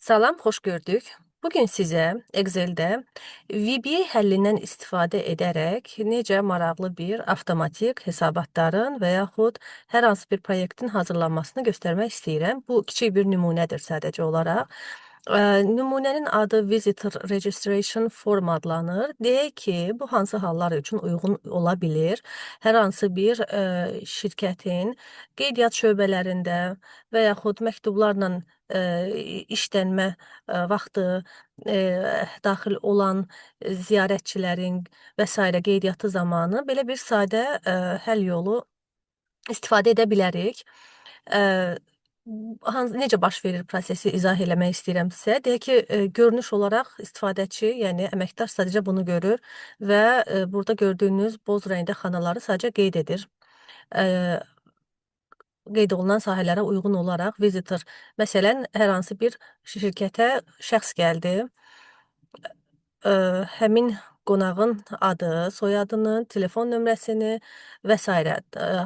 Salam, xoş gördük. Bugün sizə Excel-də VBA həllindən istifadə edərək necə maraqlı bir avtomatik hesabatların və yaxud hər hansı bir proyektin hazırlanmasını göstərmək istəyirəm. Bu kiçik bir nümunədir sadəcə olaraq. Nümunənin adı Visitor Registration Form adlanır. Deyək ki, bu hansı hallar üçün uyğun ola bilir? Hər hansı bir şirkətin qeydiyyat şöbələrində və yaxud məktublarla işlənmə vaxtı daxil olan ziyarətçilərin və sairə qeydiyyatı zamanı belə bir sadə həll yolu istifadə edə bilərik. Eee, necə baş verir prosesi izah eləmək istəyirəm sizə. Deyək ki, görünüş olaraq istifadəçi, yəni əməkdaş sadəcə bunu görür və burada gördüyünüz boz rəngdə xanaları sadəcə qeyd edir. Eee, qeyd olunan sahələrə uyğun olaraq visitor, məsələn, hər hansı bir şirkətə şəxs gəldi. Həmin qonağın adı, soyadını, telefon nömrəsini və s.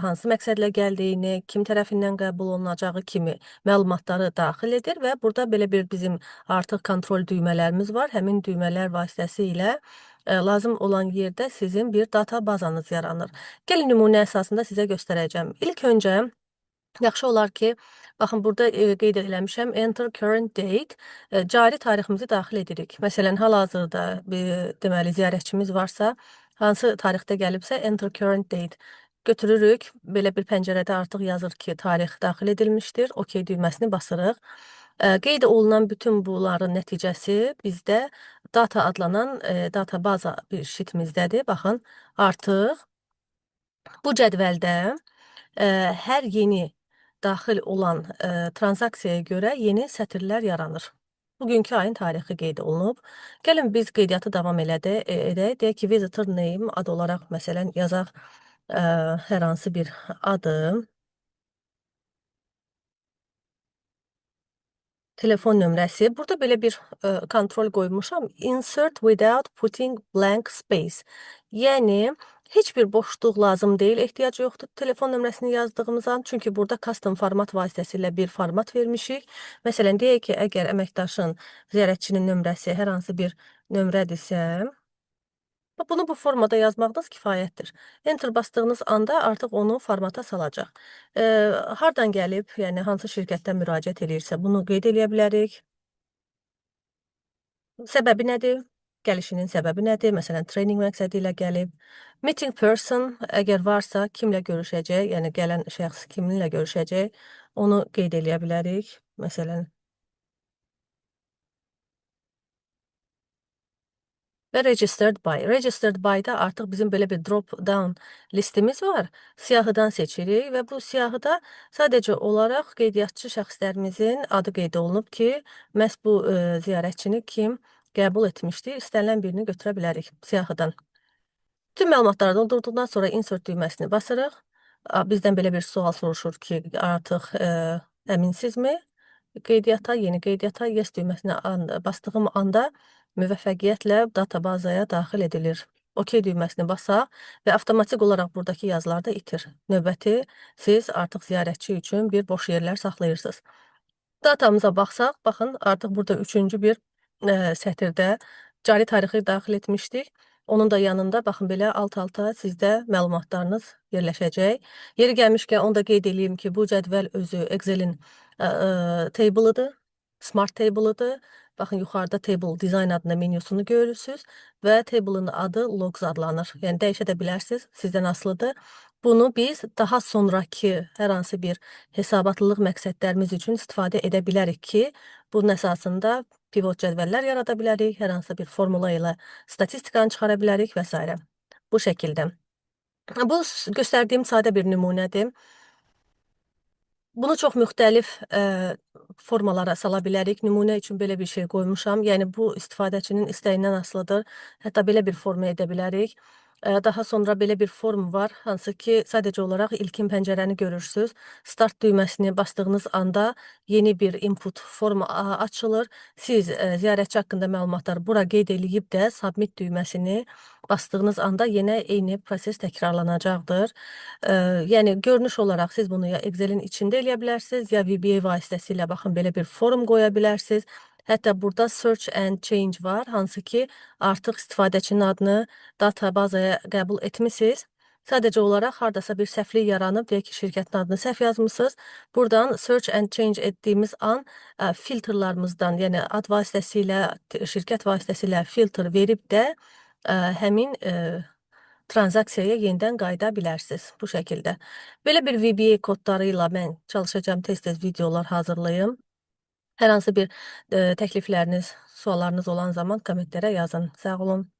Hansı məqsədlə gəldiyini, kim tərəfindən qəbul olunacağı kimi məlumatları daxil edir və burada belə bir bizim artıq kontrol düymələrimiz var. Həmin düymələr vasitəsilə lazım olan yerdə sizin bir data bazanız yaranır. Gəlin nümunə əsasında sizə göstərəcəm. İlk öncə yaxşı olar ki, baxın burada qeyd eləmişəm, enter current date, cari tariximizi daxil edirik. Məsələn, hal-hazırda deməli ziyarətçimiz varsa, hansı tarixdə gəlibsə, enter current date götürürük. Belə bir pəncərədə artıq yazır ki, tarix daxil edilmişdir. OK düyməsini basırıq. Qeyd olunan bütün bunların nəticəsi bizdə data adlanan data baza bir şitimizdədir. Baxın, artıq bu cədvəldə hər yeni daxil olan transaksiyaya görə yeni sətirlər yaranır. Bugünkü ayın tarixi qeyd olunub. Gəlin biz qeydiyyatı davam edək. Deyək ki, visitor name ad olaraq məsələn yazaq hər hansı bir adı. Telefon nömrəsi. Burada belə bir kontrol qoymuşam. Insert without putting blank space. Yəni, heç bir boşluq lazım deyil, ehtiyac yoxdur telefon nömrəsini yazdığımız an. Çünki burada custom format vasitəsilə bir format vermişik. Məsələn, deyək ki, əgər əməkdaşın, ziyarətçinin nömrəsi hər hansı bir nömrədirsə, bunu bu formada yazmaqdınız kifayətdir. Enter bastığınız anda artıq onu formata salacaq. Hardan gəlib, yəni hansı şirkətdən müraciət edirsə, bunu qeyd eləyə bilərik. Səbəbi nədir? Gəlişinin səbəbi nədir? Məsələn, training məqsədi ilə gəlib. Meeting person, əgər varsa, kimlə görüşəcək, yəni gələn şəxs kiminlə görüşəcək, onu qeyd eləyə bilərik. Məsələn, və registered by. Registered by-da artıq bizim belə bir drop-down listimiz var. Siyahıdan seçirik və bu siyahıda sadəcə olaraq qeydiyyatçı şəxslərimizin adı qeyd olunub ki, məhz bu ziyarətçini kim qəbul etmişdir, istənilən birini götürə bilərik siyahıdan. Bütün məlumatları doldurduqdan sonra insert düyməsini basırıq. Bizdən belə bir sual soruşur ki, artıq əminsizmi? Qeydiyyata, yeni qeydiyyata yes düyməsini bastığım anda müvəffəqiyyətlə databazaya daxil edilir. OK düyməsini basaq və avtomatik olaraq buradakı yazılar da itir. Növbəti siz artıq ziyarətçi üçün bir boş yerlər saxlayırsınız. Datamıza baxsaq, baxın, artıq burada üçüncü bir sətirdə cari tarixi daxil etmişdik. Onun da yanında, baxın, belə alt-alta sizdə məlumatlarınız yerləşəcək. Yeri gəlmişkən, onu da qeyd edeyim ki, bu cədvəl özü Excel-in table-ıdır, smart table-ıdır. Baxın, yuxarıda table design adında menyusunu görürsünüz və table-ın adı logs adlanır. Yəni, dəyişə də bilərsiniz, sizdən asılıdır. Bunu biz daha sonraki hər hansı bir hesabatlılıq məqsədlərimiz üçün istifadə edə bilərik ki, bunun əsasında pivot cədvəllər yarada bilərik, hər hansı bir formula ilə statistikanı çıxara bilərik və s. Bu şəkildə. Bu göstərdiyim sadə bir nümunədir. Bunu çox müxtəlif formalara sala bilərik. Nümunə üçün belə bir şey qoymuşam. Yəni, bu istifadəçinin istəyindən asılıdır. Hətta belə bir forma edə bilərik. Daha sonra belə bir form var, hansı ki, sadəcə olaraq ilkin pəncərəni görürsünüz. Start düyməsini bastığınız anda yeni bir input formu açılır. Siz ziyarətçi haqqında məlumatları bura qeyd eləyib də submit düyməsini bastığınız anda yenə eyni proses təkrarlanacaqdır. Yəni, görünüş olaraq siz bunu ya Excel-in içində eləyə bilərsiniz, ya VBA vasitəsilə baxın belə bir form qoya bilərsiniz Hətta burada search and change var, hansı ki, artıq istifadəçinin adını databazaya qəbul etmisiniz. Sadəcə olaraq hardasa bir səhvlik yaranıb, deyək ki, şirkətin adını səhv yazmısınız. Buradan search and change etdiyimiz an filtrlarımızdan, yəni ad vasitəsilə, şirkət vasitəsilə filtr verib də həmin tranzaksiyaya yenidən qayıda bilərsiniz bu şəkildə. Belə bir VBA kodları ilə mən çalışacağam tez-tez videolar hazırlayım. Hər hansı bir təklifləriniz, suallarınız olan zaman kommentlərə yazın. Sağ olun.